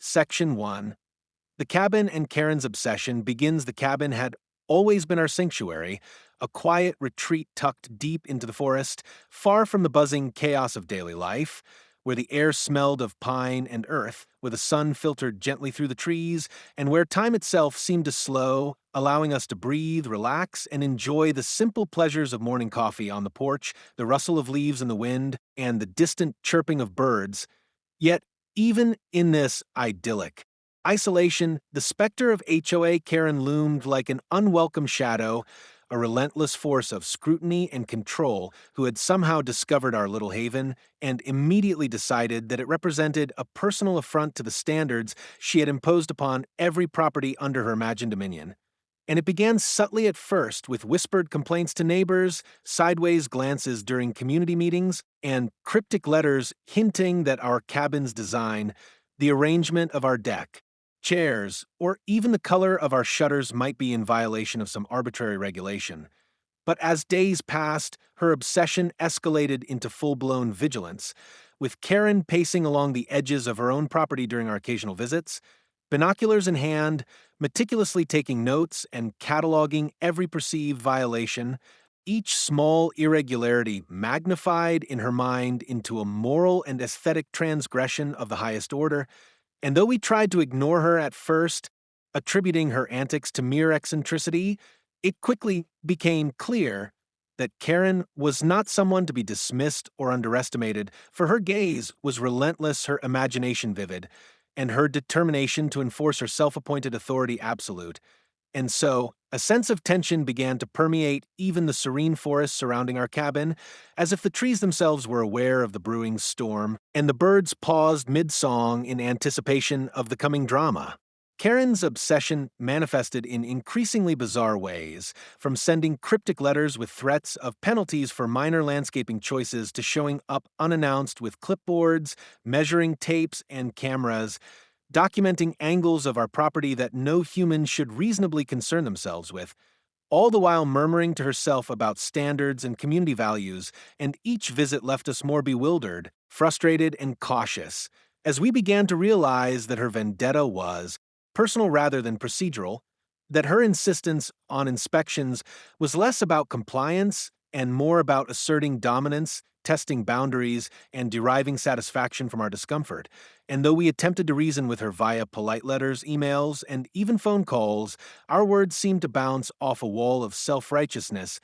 Section 1. The cabin and Karen's obsession begins. The cabin had always been our sanctuary, a quiet retreat tucked deep into the forest, far from the buzzing chaos of daily life, where the air smelled of pine and earth, where the sun filtered gently through the trees, and where time itself seemed to slow, allowing us to breathe, relax, and enjoy the simple pleasures of morning coffee on the porch, the rustle of leaves in the wind, and the distant chirping of birds. Yet, even in this idyllic isolation, the specter of HOA Karen loomed like an unwelcome shadow, a relentless force of scrutiny and control who had somehow discovered our little haven and immediately decided that it represented a personal affront to the standards she had imposed upon every property under her imagined dominion. And it began subtly at first with whispered complaints to neighbors, sideways glances during community meetings, and cryptic letters hinting that our cabin's design, the arrangement of our deck, chairs, or even the color of our shutters might be in violation of some arbitrary regulation. But as days passed, her obsession escalated into full-blown vigilance, with Karen pacing along the edges of her own property during our occasional visits, binoculars in hand, meticulously taking notes and cataloging every perceived violation, each small irregularity magnified in her mind into a moral and aesthetic transgression of the highest order. And though we tried to ignore her at first, attributing her antics to mere eccentricity, it quickly became clear that Karen was not someone to be dismissed or underestimated, for her gaze was relentless, her imagination vivid, and her determination to enforce her self-appointed authority absolute. And so, a sense of tension began to permeate even the serene forest surrounding our cabin, as if the trees themselves were aware of the brewing storm, and the birds paused mid-song in anticipation of the coming drama. Karen's obsession manifested in increasingly bizarre ways, from sending cryptic letters with threats of penalties for minor landscaping choices to showing up unannounced with clipboards, measuring tapes, and cameras, documenting angles of our property that no human should reasonably concern themselves with, all the while murmuring to herself about standards and community values, and each visit left us more bewildered, frustrated, and cautious, as we began to realize that her vendetta was personal rather than procedural, that her insistence on inspections was less about compliance and more about asserting dominance, testing boundaries, and deriving satisfaction from our discomfort. And though we attempted to reason with her via polite letters, emails, and even phone calls, our words seemed to bounce off a wall of self-righteousness,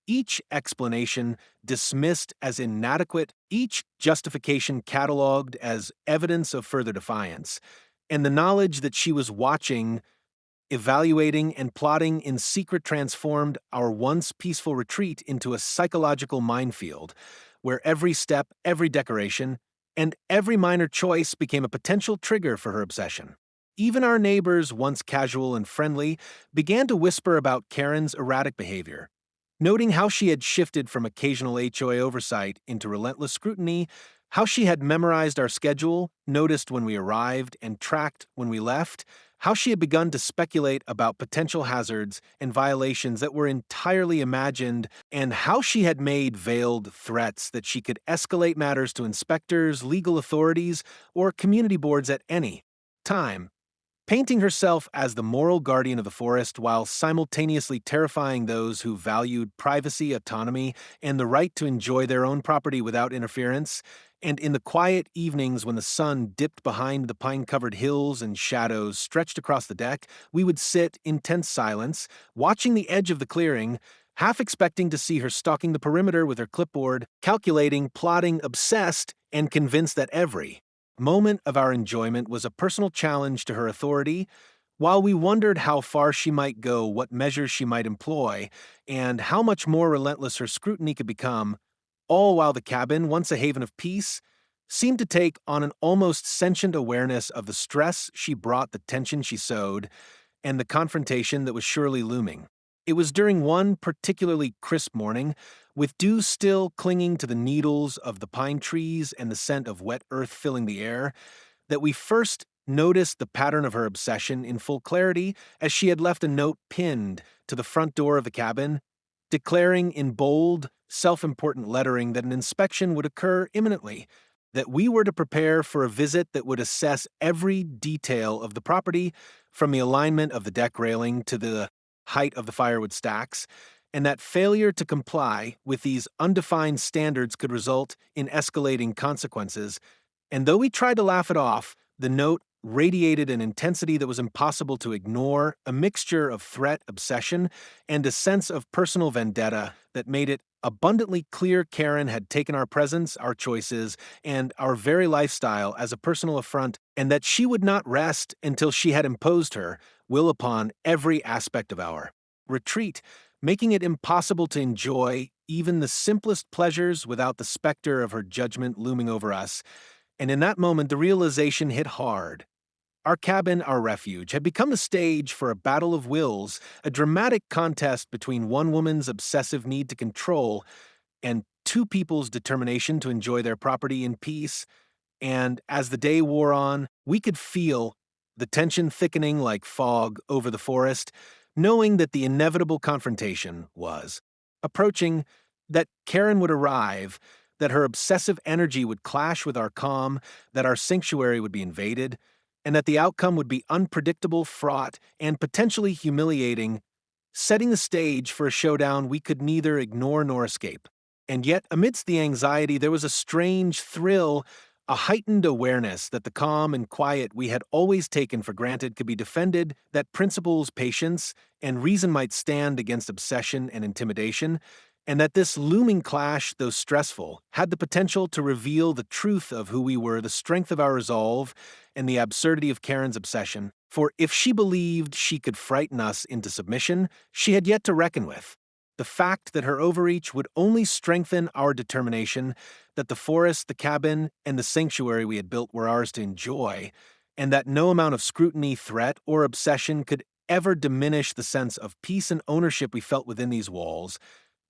each explanation dismissed as inadequate, each justification cataloged as evidence of further defiance. And the knowledge that she was watching, evaluating, and plotting in secret transformed our once peaceful retreat into a psychological minefield, where every step, every decoration, and every minor choice became a potential trigger for her obsession. Even our neighbors, once casual and friendly, began to whisper about Karen's erratic behavior, noting how she had shifted from occasional HOA oversight into relentless scrutiny, how she had memorized our schedule, noticed when we arrived, and tracked when we left, how she had begun to speculate about potential hazards and violations that were entirely imagined, and how she had made veiled threats that she could escalate matters to inspectors, legal authorities, or community boards at any time, painting herself as the moral guardian of the forest while simultaneously terrifying those who valued privacy, autonomy, and the right to enjoy their own property without interference. And in the quiet evenings when the sun dipped behind the pine-covered hills and shadows stretched across the deck, we would sit in tense silence, watching the edge of the clearing, half expecting to see her stalking the perimeter with her clipboard, calculating, plotting, obsessed, and convinced that every moment of our enjoyment was a personal challenge to her authority, while we wondered how far she might go, what measures she might employ, and how much more relentless her scrutiny could become, all while the cabin, once a haven of peace, seemed to take on an almost sentient awareness of the stress she brought, the tension she sowed, and the confrontation that was surely looming. It was during one particularly crisp morning, with dew still clinging to the needles of the pine trees and the scent of wet earth filling the air, that we first noticed the pattern of her obsession in full clarity, as she had left a note pinned to the front door of the cabin, declaring in bold, self-important lettering that an inspection would occur imminently, that we were to prepare for a visit that would assess every detail of the property, from the alignment of the deck railing to the height of the firewood stacks, and that failure to comply with these undefined standards could result in escalating consequences. And though we tried to laugh it off, the note radiated an intensity that was impossible to ignore, a mixture of threat, obsession, and a sense of personal vendetta that made it abundantly clear Karen had taken our presence, our choices, and our very lifestyle as a personal affront, and that she would not rest until she had imposed her will upon every aspect of our retreat, making it impossible to enjoy even the simplest pleasures without the specter of her judgment looming over us. And in that moment, the realization hit hard. Our cabin, our refuge, had become the stage for a battle of wills, a dramatic contest between one woman's obsessive need to control and two people's determination to enjoy their property in peace. And as the day wore on, we could feel the tension thickening like fog over the forest, knowing that the inevitable confrontation was approaching, that Karen would arrive, that her obsessive energy would clash with our calm, that our sanctuary would be invaded, and that the outcome would be unpredictable, fraught, and potentially humiliating, setting the stage for a showdown we could neither ignore nor escape. And yet, amidst the anxiety, there was a strange thrill, a heightened awareness that the calm and quiet we had always taken for granted could be defended, that principles, patience, and reason might stand against obsession and intimidation, and that this looming clash, though stressful, had the potential to reveal the truth of who we were, the strength of our resolve, and the absurdity of Karen's obsession. For if she believed she could frighten us into submission, she had yet to reckon with the fact that her overreach would only strengthen our determination that the forest, the cabin, and the sanctuary we had built were ours to enjoy, and that no amount of scrutiny, threat, or obsession could ever diminish the sense of peace and ownership we felt within these walls.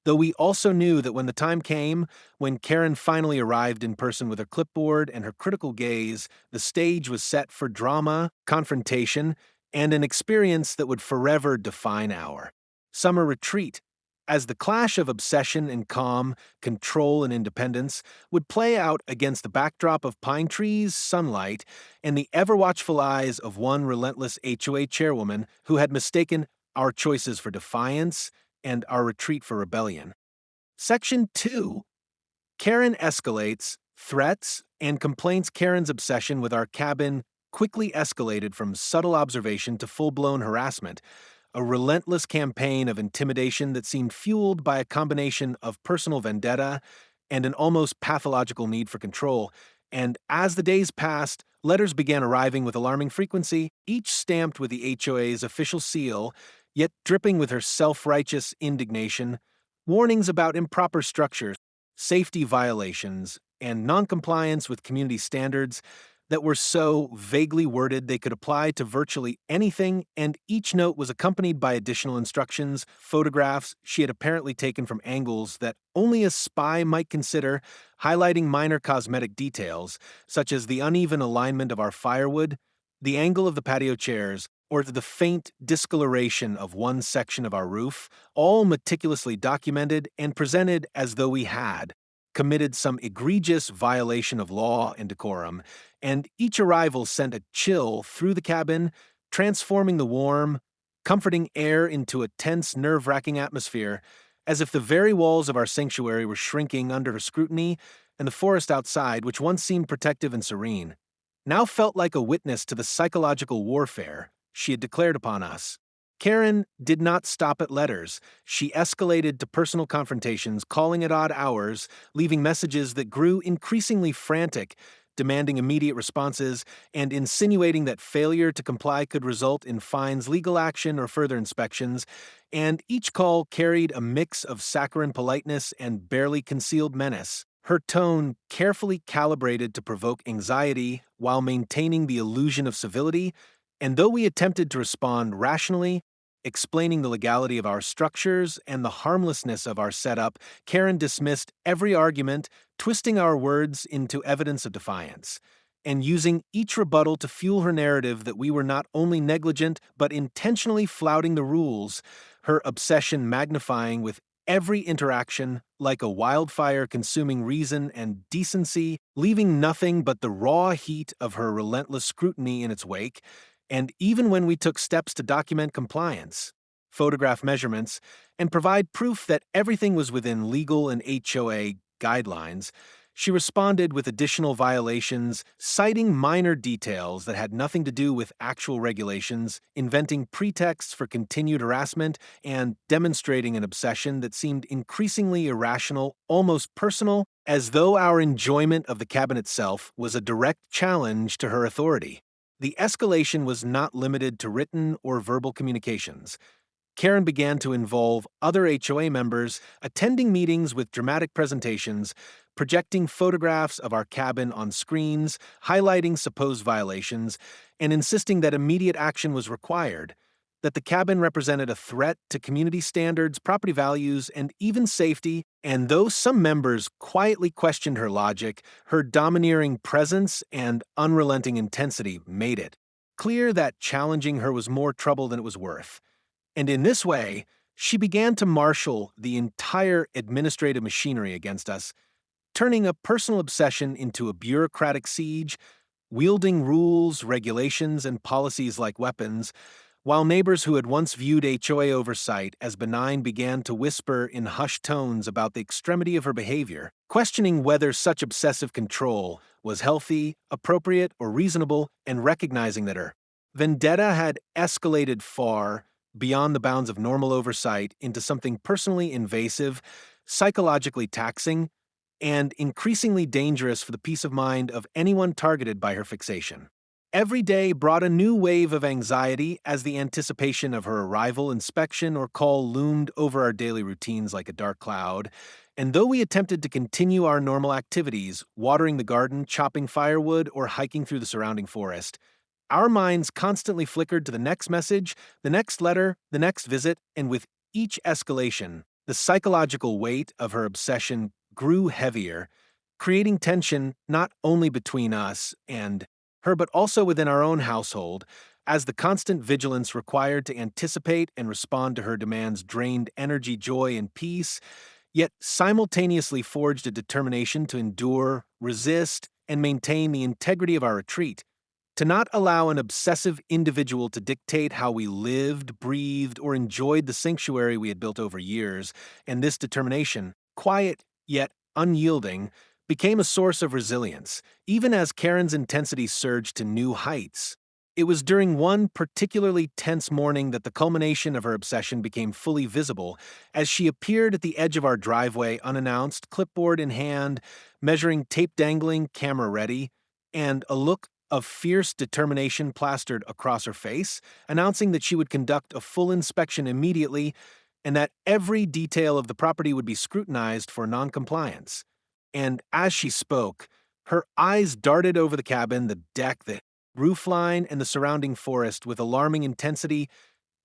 Though we also knew that when the time came, when Karen finally arrived in person with her clipboard and her critical gaze, the stage was set for drama, confrontation, and an experience that would forever define our summer retreat, as the clash of obsession and calm, control and independence would play out against the backdrop of pine trees, sunlight, and the ever-watchful eyes of one relentless HOA chairwoman who had mistaken our choices for defiance and our retreat for rebellion. Section 2. Karen escalates, threats, and complaints. Karen's obsession with our cabin quickly escalated from subtle observation to full-blown harassment, a relentless campaign of intimidation that seemed fueled by a combination of personal vendetta and an almost pathological need for control. And as the days passed, letters began arriving with alarming frequency, each stamped with the HOA's official seal, yet dripping with her self-righteous indignation, warnings about improper structures, safety violations, and noncompliance with community standards that were so vaguely worded they could apply to virtually anything, and each note was accompanied by additional instructions, photographs she had apparently taken from angles that only a spy might consider, highlighting minor cosmetic details, such as the uneven alignment of our firewood, the angle of the patio chairs, or the faint discoloration of one section of our roof, all meticulously documented and presented as though we had committed some egregious violation of law and decorum, and each arrival sent a chill through the cabin, transforming the warm, comforting air into a tense, nerve-wracking atmosphere, as if the very walls of our sanctuary were shrinking under her scrutiny, and the forest outside, which once seemed protective and serene, now felt like a witness to the psychological warfare she had declared upon us. Karen did not stop at letters. She escalated to personal confrontations, calling at odd hours, leaving messages that grew increasingly frantic, demanding immediate responses, and insinuating that failure to comply could result in fines, legal action, or further inspections. And each call carried a mix of saccharine politeness and barely concealed menace, her tone carefully calibrated to provoke anxiety while maintaining the illusion of civility. And though we attempted to respond rationally, explaining the legality of our structures and the harmlessness of our setup, Karen dismissed every argument, twisting our words into evidence of defiance, and using each rebuttal to fuel her narrative that we were not only negligent but intentionally flouting the rules, her obsession magnifying with every interaction like a wildfire consuming reason and decency, leaving nothing but the raw heat of her relentless scrutiny in its wake. And even when we took steps to document compliance, photograph measurements, and provide proof that everything was within legal and HOA guidelines, she responded with additional violations, citing minor details that had nothing to do with actual regulations, inventing pretexts for continued harassment, and demonstrating an obsession that seemed increasingly irrational, almost personal, as though our enjoyment of the cabin itself was a direct challenge to her authority. The escalation was not limited to written or verbal communications. Karen began to involve other HOA members, attending meetings with dramatic presentations, projecting photographs of our cabin on screens, highlighting supposed violations, and insisting that immediate action was required, that the cabin represented a threat to community standards, property values, and even safety. And though some members quietly questioned her logic, her domineering presence and unrelenting intensity made it clear that challenging her was more trouble than it was worth. And in this way, she began to marshal the entire administrative machinery against us, turning a personal obsession into a bureaucratic siege, wielding rules, regulations, and policies like weapons, while neighbors who had once viewed HOA oversight as benign began to whisper in hushed tones about the extremity of her behavior, questioning whether such obsessive control was healthy, appropriate, or reasonable, and recognizing that her vendetta had escalated far beyond the bounds of normal oversight into something personally invasive, psychologically taxing, and increasingly dangerous for the peace of mind of anyone targeted by her fixation. Every day brought a new wave of anxiety as the anticipation of her arrival, inspection, or call loomed over our daily routines like a dark cloud. And though we attempted to continue our normal activities, watering the garden, chopping firewood, or hiking through the surrounding forest, our minds constantly flickered to the next message, the next letter, the next visit, and with each escalation, the psychological weight of her obsession grew heavier, creating tension not only between us and her but also within our own household, as the constant vigilance required to anticipate and respond to her demands drained energy, joy, and peace, yet simultaneously forged a determination to endure, resist, and maintain the integrity of our retreat. To not allow an obsessive individual to dictate how we lived, breathed, or enjoyed the sanctuary we had built over years, and this determination, quiet yet unyielding, became a source of resilience, even as Karen's intensity surged to new heights. It was during one particularly tense morning that the culmination of her obsession became fully visible, as she appeared at the edge of our driveway unannounced, clipboard in hand, measuring tape dangling, camera ready, and a look of fierce determination plastered across her face, announcing that she would conduct a full inspection immediately and that every detail of the property would be scrutinized for noncompliance. And as she spoke, her eyes darted over the cabin, the deck, the roofline, and the surrounding forest with alarming intensity,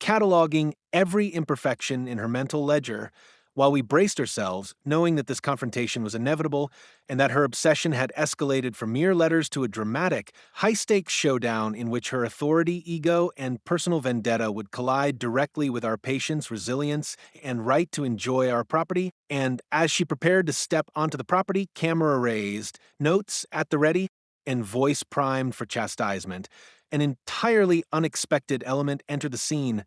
cataloging every imperfection in her mental ledger, while we braced ourselves, knowing that this confrontation was inevitable and that her obsession had escalated from mere letters to a dramatic, high-stakes showdown in which her authority, ego, and personal vendetta would collide directly with our patience, resilience, and right to enjoy our property. And as she prepared to step onto the property, camera raised, notes at the ready, and voice primed for chastisement, an entirely unexpected element entered the scene,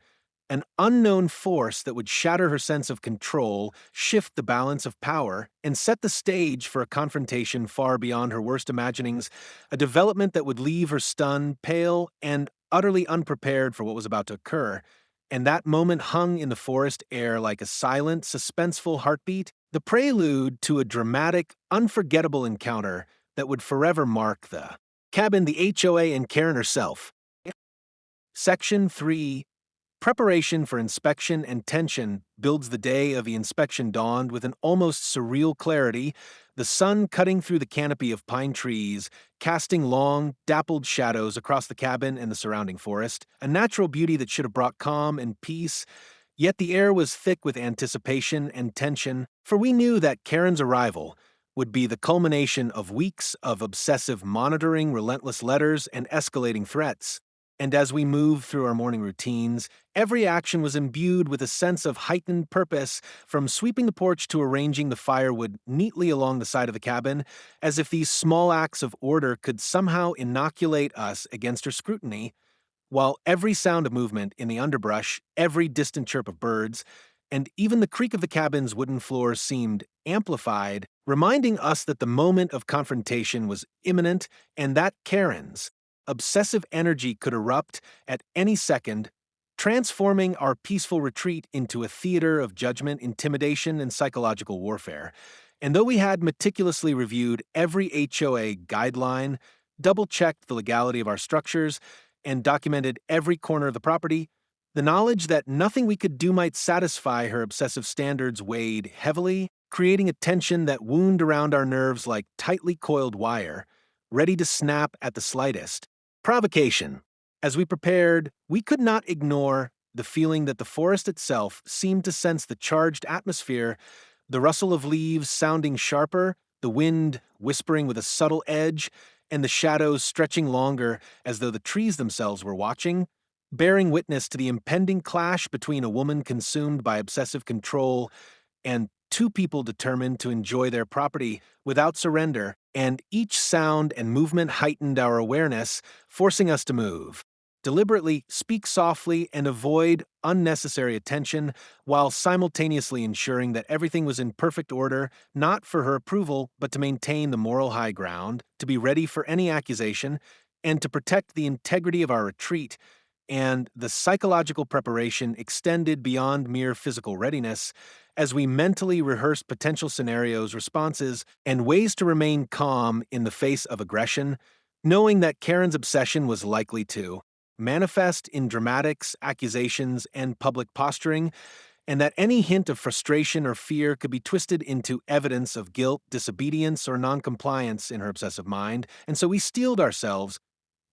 an unknown force that would shatter her sense of control, shift the balance of power, and set the stage for a confrontation far beyond her worst imaginings, a development that would leave her stunned, pale, and utterly unprepared for what was about to occur. And that moment hung in the forest air like a silent, suspenseful heartbeat, the prelude to a dramatic, unforgettable encounter that would forever mark the cabin, the HOA, and Karen herself. Section 3. Preparation for inspection and tension builds. The day of the inspection dawned with an almost surreal clarity, the sun cutting through the canopy of pine trees, casting long, dappled shadows across the cabin and the surrounding forest, a natural beauty that should have brought calm and peace. Yet the air was thick with anticipation and tension, for we knew that Karen's arrival would be the culmination of weeks of obsessive monitoring, relentless letters, and escalating threats. And as we moved through our morning routines, every action was imbued with a sense of heightened purpose, from sweeping the porch to arranging the firewood neatly along the side of the cabin, as if these small acts of order could somehow inoculate us against her scrutiny, while every sound of movement in the underbrush, every distant chirp of birds, and even the creak of the cabin's wooden floor seemed amplified, reminding us that the moment of confrontation was imminent and that Karen's obsessive energy could erupt at any second, transforming our peaceful retreat into a theater of judgment, intimidation, and psychological warfare. And though we had meticulously reviewed every HOA guideline, double-checked the legality of our structures, and documented every corner of the property, the knowledge that nothing we could do might satisfy her obsessive standards weighed heavily, creating a tension that wound around our nerves like tightly coiled wire, ready to snap at the slightest provocation. As we prepared, we could not ignore the feeling that the forest itself seemed to sense the charged atmosphere, the rustle of leaves sounding sharper, the wind whispering with a subtle edge, and the shadows stretching longer as though the trees themselves were watching, bearing witness to the impending clash between a woman consumed by obsessive control and two people determined to enjoy their property without surrender, and each sound and movement heightened our awareness, forcing us to move, deliberately speak softly, and avoid unnecessary attention, while simultaneously ensuring that everything was in perfect order, not for her approval, but to maintain the moral high ground, to be ready for any accusation, and to protect the integrity of our retreat. And the psychological preparation extended beyond mere physical readiness, as we mentally rehearsed potential scenarios, responses, and ways to remain calm in the face of aggression, knowing that Karen's obsession was likely to manifest in dramatics, accusations, and public posturing, and that any hint of frustration or fear could be twisted into evidence of guilt, disobedience, or noncompliance in her obsessive mind. And so we steeled ourselves,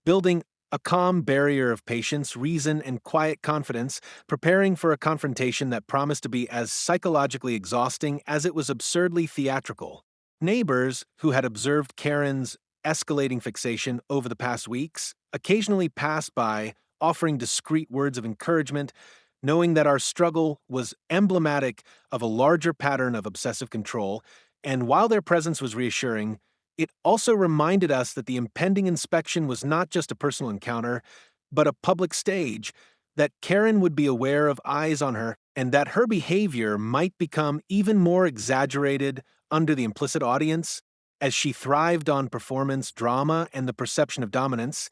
building a calm barrier of patience, reason, and quiet confidence, preparing for a confrontation that promised to be as psychologically exhausting as it was absurdly theatrical. Neighbors, who had observed Karen's escalating fixation over the past weeks, occasionally passed by, offering discreet words of encouragement, knowing that our struggle was emblematic of a larger pattern of obsessive control, and while their presence was reassuring, it also reminded us that the impending inspection was not just a personal encounter, but a public stage, that Karen would be aware of eyes on her, and that her behavior might become even more exaggerated under the implicit audience, as she thrived on performance, drama, and the perception of dominance,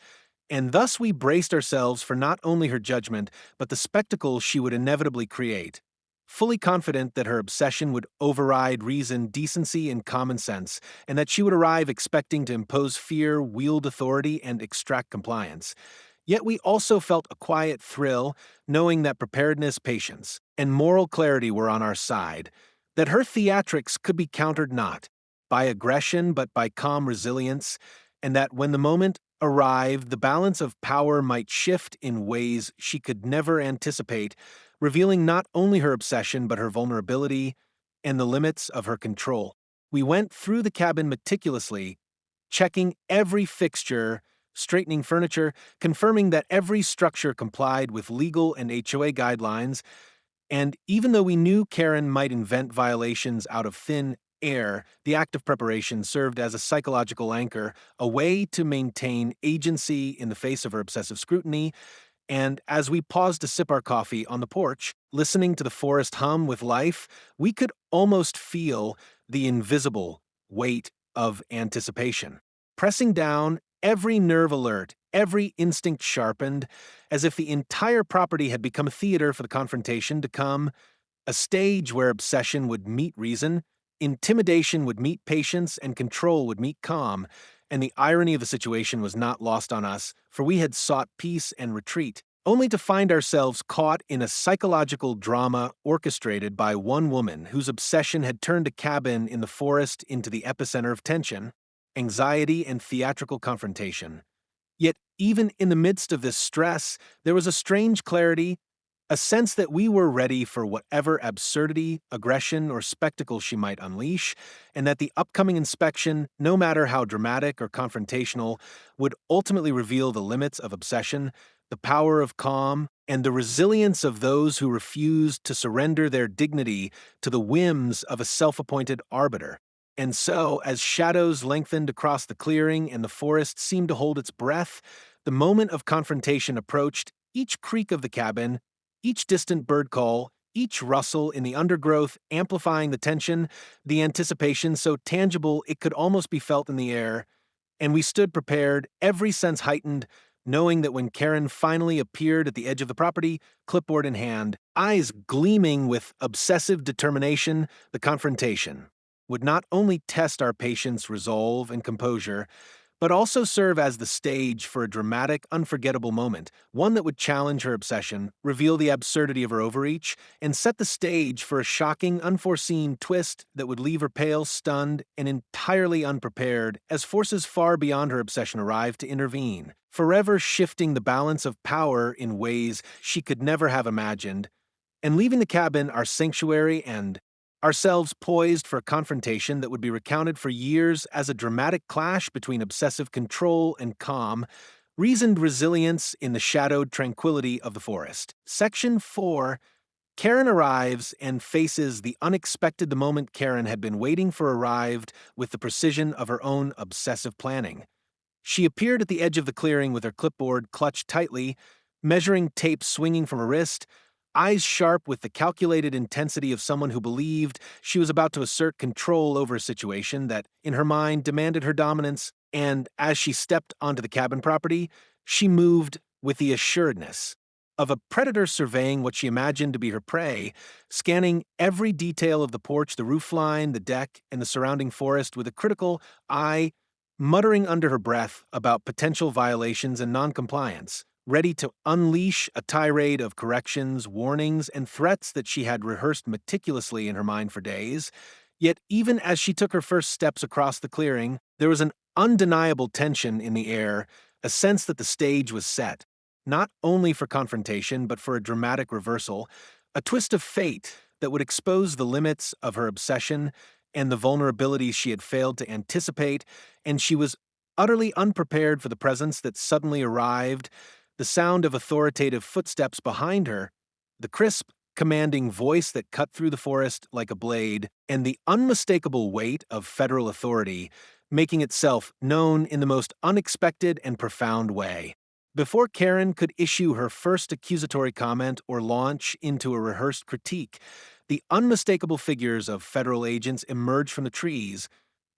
and thus we braced ourselves for not only her judgment, but the spectacle she would inevitably create, fully confident that her obsession would override reason, decency, and common sense, and that she would arrive expecting to impose fear, wield authority, and extract compliance. Yet we also felt a quiet thrill, knowing that preparedness, patience, and moral clarity were on our side, that her theatrics could be countered not by aggression but by calm resilience, and that when the moment arrived, the balance of power might shift in ways she could never anticipate, revealing not only her obsession but her vulnerability and the limits of her control. We went through the cabin meticulously, checking every fixture, straightening furniture, confirming that every structure complied with legal and HOA guidelines, and even though we knew Karen might invent violations out of thin air, the act of preparation served as a psychological anchor, a way to maintain agency in the face of her obsessive scrutiny. And as we paused to sip our coffee on the porch, listening to the forest hum with life, we could almost feel the invisible weight of anticipation, pressing down, every nerve alert, every instinct sharpened, as if the entire property had become a theater for the confrontation to come, a stage where obsession would meet reason, intimidation would meet patience, and control would meet calm. And the irony of the situation was not lost on us, for we had sought peace and retreat, only to find ourselves caught in a psychological drama orchestrated by one woman whose obsession had turned a cabin in the forest into the epicenter of tension, anxiety, and theatrical confrontation. Yet, even in the midst of this stress, there was a strange clarity, a sense that we were ready for whatever absurdity, aggression, or spectacle she might unleash, and that the upcoming inspection, no matter how dramatic or confrontational, would ultimately reveal the limits of obsession, the power of calm, and the resilience of those who refused to surrender their dignity to the whims of a self-appointed arbiter. And so, as shadows lengthened across the clearing and the forest seemed to hold its breath, the moment of confrontation approached. Each creak of the cabin, each distant bird call, each rustle in the undergrowth amplifying the tension, the anticipation so tangible it could almost be felt in the air, and we stood prepared, every sense heightened, knowing that when Karen finally appeared at the edge of the property, clipboard in hand, eyes gleaming with obsessive determination, the confrontation would not only test our patience' resolve and composure, but also serve as the stage for a dramatic, unforgettable moment, one that would challenge her obsession, reveal the absurdity of her overreach, and set the stage for a shocking, unforeseen twist that would leave her pale, stunned, and entirely unprepared as forces far beyond her obsession arrived to intervene, forever shifting the balance of power in ways she could never have imagined, and leaving the cabin our sanctuary and ourselves poised for a confrontation that would be recounted for years as a dramatic clash between obsessive control and calm, reasoned resilience in the shadowed tranquility of the forest. Section 4. Karen arrives and faces the unexpected. The moment Karen had been waiting for arrived with the precision of her own obsessive planning. She appeared at the edge of the clearing with her clipboard clutched tightly, measuring tape swinging from her wrist, eyes sharp with the calculated intensity of someone who believed she was about to assert control over a situation that, in her mind, demanded her dominance, and as she stepped onto the cabin property, she moved with the assuredness of a predator surveying what she imagined to be her prey, scanning every detail of the porch, the roofline, the deck, and the surrounding forest with a critical eye, muttering under her breath about potential violations and noncompliance, ready to unleash a tirade of corrections, warnings, and threats that she had rehearsed meticulously in her mind for days. Yet even as she took her first steps across the clearing, there was an undeniable tension in the air, a sense that the stage was set, not only for confrontation but for a dramatic reversal, a twist of fate that would expose the limits of her obsession and the vulnerabilities she had failed to anticipate, and she was utterly unprepared for the presence that suddenly arrived, the sound of authoritative footsteps behind her, the crisp, commanding voice that cut through the forest like a blade, and the unmistakable weight of federal authority making itself known in the most unexpected and profound way. Before Karen could issue her first accusatory comment or launch into a rehearsed critique, the unmistakable figures of federal agents emerged from the trees,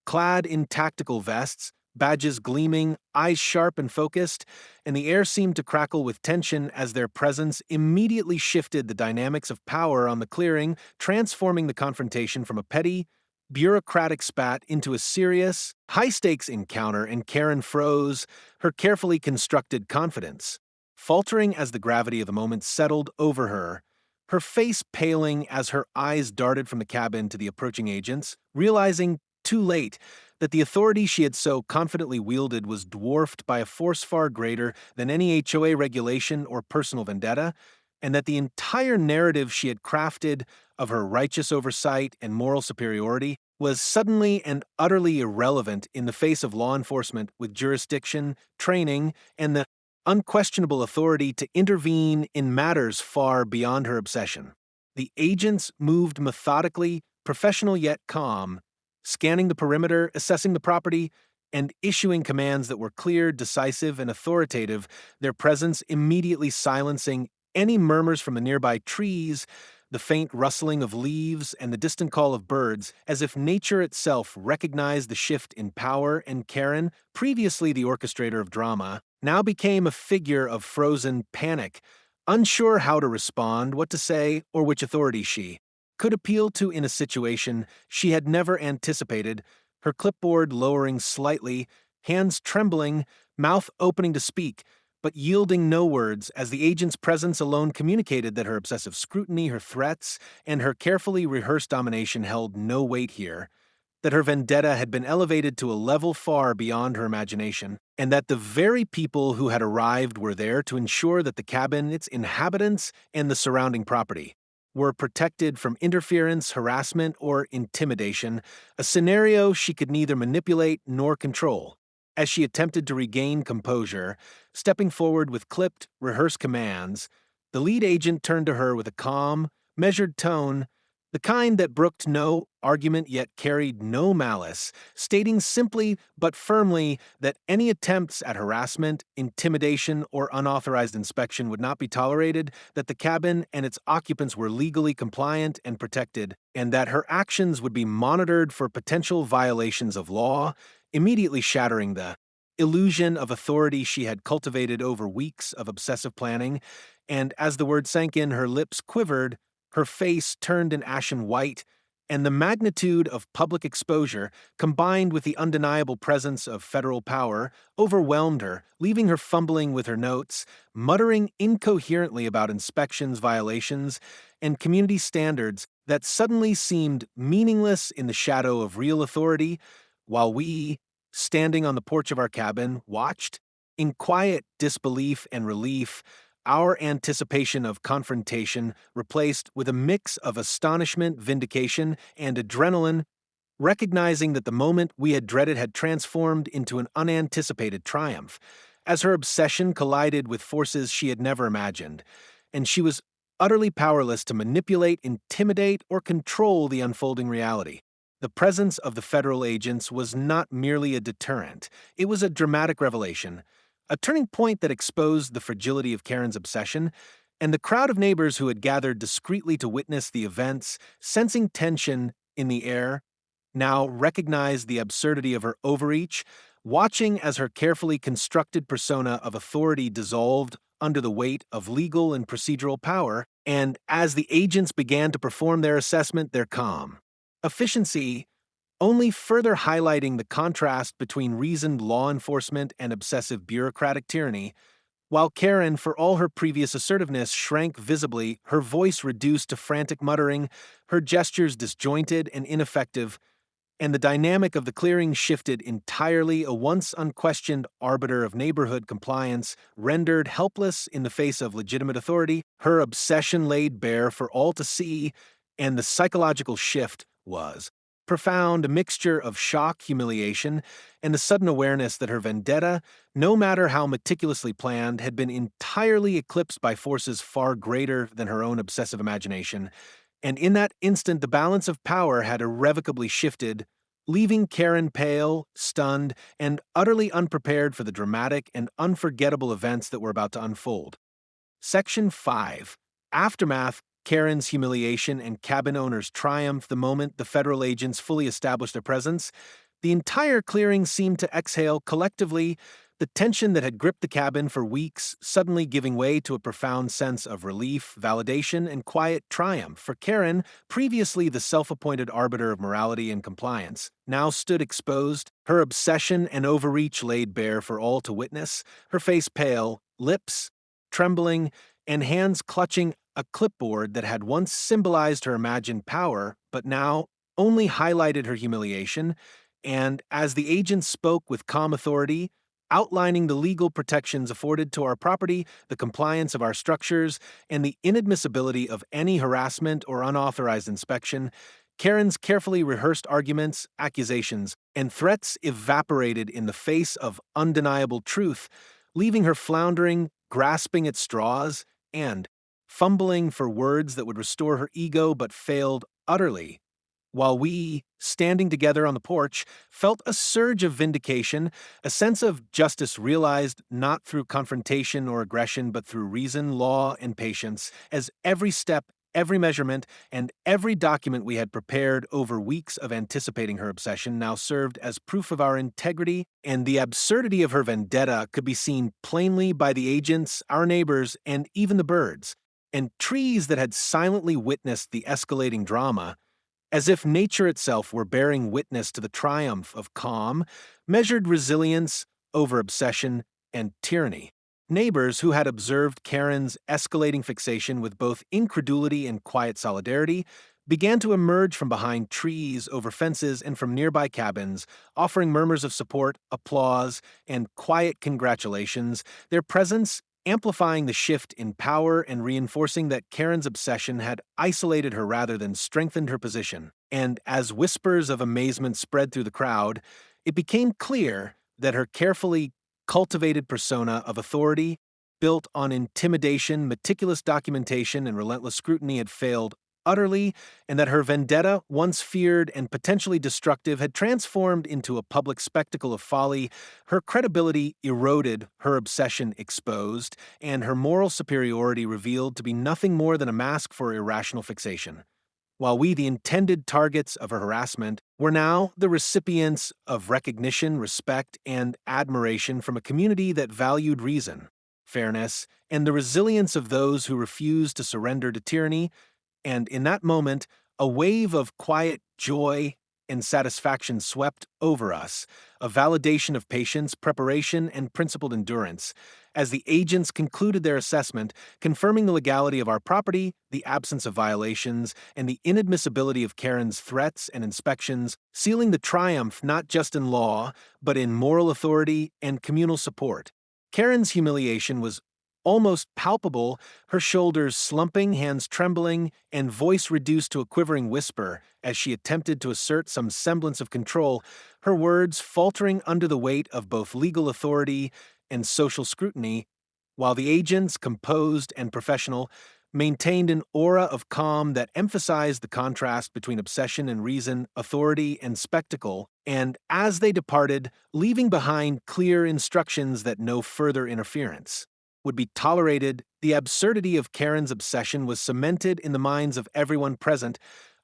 clad in tactical vests, badges gleaming, eyes sharp and focused, and the air seemed to crackle with tension as their presence immediately shifted the dynamics of power on the clearing, transforming the confrontation from a petty, bureaucratic spat into a serious, high-stakes encounter, and Karen froze, her carefully constructed confidence faltering as the gravity of the moment settled over her, her face paling as her eyes darted from the cabin to the approaching agents, realizing too late that the authority she had so confidently wielded was dwarfed by a force far greater than any HOA regulation or personal vendetta, and that the entire narrative she had crafted of her righteous oversight and moral superiority was suddenly and utterly irrelevant in the face of law enforcement with jurisdiction, training, and the unquestionable authority to intervene in matters far beyond her obsession. The agents moved methodically, professional yet calm, scanning the perimeter, assessing the property, and issuing commands that were clear, decisive, and authoritative, their presence immediately silencing any murmurs from the nearby trees, the faint rustling of leaves, and the distant call of birds, as if nature itself recognized the shift in power, and Karen, previously the orchestrator of drama, now became a figure of frozen panic, unsure how to respond, what to say, or which authority she could appeal to in a situation she had never anticipated, her clipboard lowering slightly, hands trembling, mouth opening to speak, but yielding no words as the agent's presence alone communicated that her obsessive scrutiny, her threats, and her carefully rehearsed domination held no weight here, that her vendetta had been elevated to a level far beyond her imagination, and that the very people who had arrived were there to ensure that the cabin, its inhabitants, and the surrounding property were protected from interference, harassment, or intimidation, a scenario she could neither manipulate nor control. As she attempted to regain composure, stepping forward with clipped, rehearsed commands, the lead agent turned to her with a calm, measured tone, the kind that brooked no argument yet carried no malice, stating simply but firmly that any attempts at harassment, intimidation, or unauthorized inspection would not be tolerated, that the cabin and its occupants were legally compliant and protected, and that her actions would be monitored for potential violations of law, immediately shattering the illusion of authority she had cultivated over weeks of obsessive planning. And as the word sank in, her lips quivered, her face turned an ashen white, and the magnitude of public exposure, combined with the undeniable presence of federal power, overwhelmed her, leaving her fumbling with her notes, muttering incoherently about inspections, violations, and community standards that suddenly seemed meaningless in the shadow of real authority, while we, standing on the porch of our cabin, watched. In quiet disbelief and relief, our anticipation of confrontation replaced with a mix of astonishment, vindication, and adrenaline, recognizing that the moment we had dreaded had transformed into an unanticipated triumph, as her obsession collided with forces she had never imagined, and she was utterly powerless to manipulate, intimidate, or control the unfolding reality. The presence of the federal agents was not merely a deterrent, it was a dramatic revelation, a turning point that exposed the fragility of Karen's obsession, and the crowd of neighbors who had gathered discreetly to witness the events, sensing tension in the air, now recognized the absurdity of her overreach, watching as her carefully constructed persona of authority dissolved under the weight of legal and procedural power, and as the agents began to perform their assessment, their calm efficiency only further highlighting the contrast between reasoned law enforcement and obsessive bureaucratic tyranny, while Karen, for all her previous assertiveness, shrank visibly, her voice reduced to frantic muttering, her gestures disjointed and ineffective, and the dynamic of the clearing shifted entirely, a once unquestioned arbiter of neighborhood compliance, rendered helpless in the face of legitimate authority, her obsession laid bare for all to see, and the psychological shift was profound, a mixture of shock, humiliation, and the sudden awareness that her vendetta, no matter how meticulously planned, had been entirely eclipsed by forces far greater than her own obsessive imagination. And in that instant, the balance of power had irrevocably shifted, leaving Karen pale, stunned, and utterly unprepared for the dramatic and unforgettable events that were about to unfold. Section 5. Aftermath. Karen's humiliation and cabin owner's triumph the moment the federal agents fully established their presence. The entire clearing seemed to exhale collectively, the tension that had gripped the cabin for weeks suddenly giving way to a profound sense of relief, validation, and quiet triumph. For Karen, previously the self-appointed arbiter of morality and compliance, now stood exposed, her obsession and overreach laid bare for all to witness, her face pale, lips trembling, and hands clutching a clipboard that had once symbolized her imagined power, but now only highlighted her humiliation, and as the agents spoke with calm authority, outlining the legal protections afforded to our property, the compliance of our structures, and the inadmissibility of any harassment or unauthorized inspection, Karen's carefully rehearsed arguments, accusations, and threats evaporated in the face of undeniable truth, leaving her floundering, grasping at straws, and fumbling for words that would restore her ego but failed utterly, while we, standing together on the porch, felt a surge of vindication, a sense of justice realized not through confrontation or aggression but through reason, law, and patience, as every step, every measurement, and every document we had prepared over weeks of anticipating her obsession now served as proof of our integrity, and the absurdity of her vendetta could be seen plainly by the agents, our neighbors, and even the birds, and trees that had silently witnessed the escalating drama, as if nature itself were bearing witness to the triumph of calm, measured resilience over obsession and tyranny. Neighbors who had observed Karen's escalating fixation with both incredulity and quiet solidarity began to emerge from behind trees, over fences, and from nearby cabins, offering murmurs of support, applause, and quiet congratulations, their presence amplifying the shift in power and reinforcing that Karen's obsession had isolated her rather than strengthened her position. And as whispers of amazement spread through the crowd, it became clear that her carefully cultivated persona of authority, built on intimidation, meticulous documentation, and relentless scrutiny, had failed utterly, and that her vendetta, once feared and potentially destructive, had transformed into a public spectacle of folly, her credibility eroded, her obsession exposed, and her moral superiority revealed to be nothing more than a mask for irrational fixation. While we, the intended targets of her harassment, were now the recipients of recognition, respect, and admiration from a community that valued reason, fairness, and the resilience of those who refused to surrender to tyranny, and in that moment, a wave of quiet joy and satisfaction swept over us, a validation of patience, preparation, and principled endurance, as the agents concluded their assessment, confirming the legality of our property, the absence of violations, and the inadmissibility of Karen's threats and inspections, sealing the triumph not just in law, but in moral authority and communal support. Karen's humiliation was almost palpable, her shoulders slumping, hands trembling, and voice reduced to a quivering whisper as she attempted to assert some semblance of control, her words faltering under the weight of both legal authority and social scrutiny, while the agents, composed and professional, maintained an aura of calm that emphasized the contrast between obsession and reason, authority and spectacle, and as they departed, leaving behind clear instructions that no further interference would be tolerated, the absurdity of Karen's obsession was cemented in the minds of everyone present,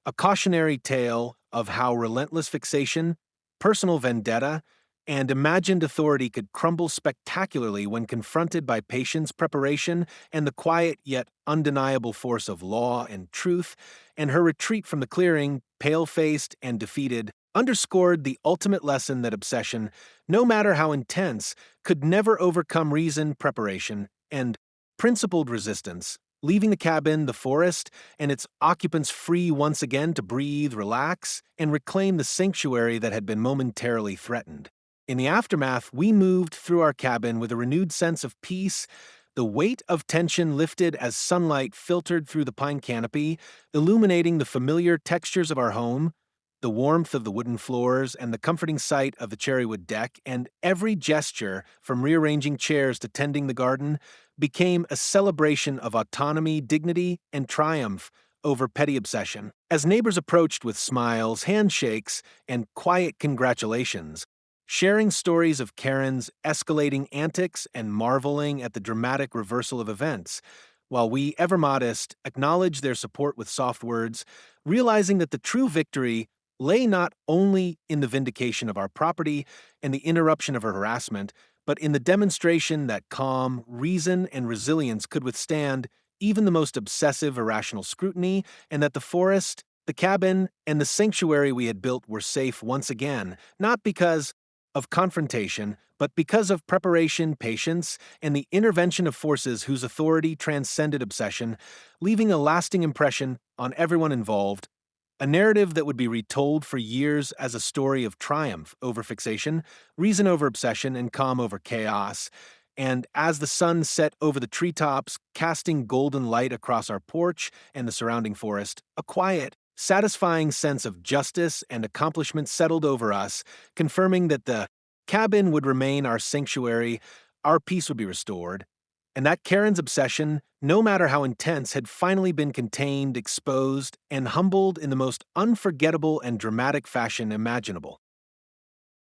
a cautionary tale of how relentless fixation, personal vendetta, and imagined authority could crumble spectacularly when confronted by patience, preparation, and the quiet yet undeniable force of law and truth, and her retreat from the clearing, pale-faced and defeated, underscored the ultimate lesson that obsession, no matter how intense, could never overcome reason, preparation, and principled resistance, leaving the cabin, the forest, and its occupants free once again to breathe, relax, and reclaim the sanctuary that had been momentarily threatened. In the aftermath, we moved through our cabin with a renewed sense of peace, the weight of tension lifted as sunlight filtered through the pine canopy, illuminating the familiar textures of our home, the warmth of the wooden floors, and the comforting sight of the cherrywood deck, and every gesture, from rearranging chairs to tending the garden, became a celebration of autonomy, dignity, and triumph over petty obsession. As neighbors approached with smiles, handshakes, and quiet congratulations, sharing stories of Karen's escalating antics and marveling at the dramatic reversal of events, while we, ever modest, acknowledged their support with soft words, realizing that the true victory lay not only in the vindication of our property and the interruption of her harassment, but in the demonstration that calm, reason, and resilience could withstand even the most obsessive irrational scrutiny, and that the forest, the cabin, and the sanctuary we had built were safe once again, not because of confrontation, but because of preparation, patience, and the intervention of forces whose authority transcended obsession, leaving a lasting impression on everyone involved, a narrative that would be retold for years as a story of triumph over fixation, reason over obsession, and calm over chaos. And as the sun set over the treetops, casting golden light across our porch and the surrounding forest, a quiet, satisfying sense of justice and accomplishment settled over us, confirming that the cabin would remain our sanctuary, our peace would be restored, and that Karen's obsession, no matter how intense, had finally been contained, exposed, and humbled in the most unforgettable and dramatic fashion imaginable.